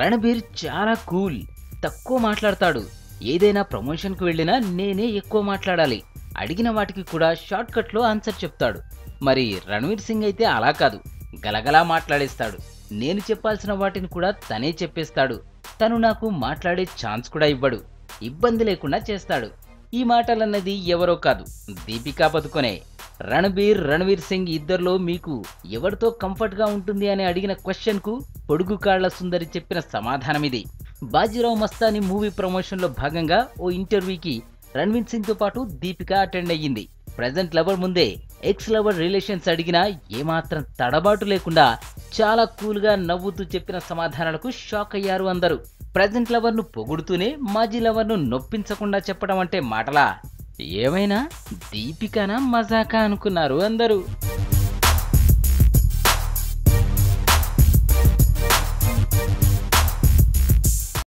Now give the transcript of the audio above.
రణబీర్ చాలా కూల్, తక్కువ మాట్లాడతాడు. ఏదైనా ప్రమోషన్కు వెళ్ళినా నేనే ఎక్కువ మాట్లాడాలి. అడిగిన వాటికి కూడా షార్ట్ కట్లో ఆన్సర్ చెప్తాడు. మరి రణ్వీర్ సింగ్ అయితే అలా కాదు, గలగలా మాట్లాడేస్తాడు. నేను చెప్పాల్సిన వాటిని కూడా తనే చెప్పేస్తాడు. తను నాకు మాట్లాడే ఛాన్స్ కూడా ఇవ్వడు, ఇబ్బంది లేకుండా చేస్తాడు. ఈ మాటలన్నది ఎవరో కాదు, దీపికా పదుకొనే. రణబీర్ సింగ్ ఇద్దరిలో మీకు ఎవరితో కంఫర్ట్ గా ఉంటుంది అని అడిగిన క్వశ్చన్ కు పొడుగు కాళ్ల సుందరి చెప్పిన సమాధానం ఇది. బాజీరావ్ మస్తానీ మూవీ ప్రమోషన్ లో భాగంగా ఓ ఇంటర్వ్యూకి రణ్వీర్ సింగ్ తో పాటు దీపిక అటెండ్ అయ్యింది. ప్రెజెంట్ లవర్ ముందే ఎక్స్ లవర్ రిలేషన్స్ అడిగినా ఏమాత్రం తడబాటు లేకుండా చాలా కూల్ గా నవ్వుతూ చెప్పిన సమాధానాలకు షాక్ అయ్యారు అందరూ. ప్రెజెంట్ లవర్ ను పొగుడుతూనే మాజీ లవర్ ను నొప్పించకుండా చెప్పడం అంటే మాటలా? ఏమైనా దీపికనా మజాకా అనుకున్నారు అందరూ.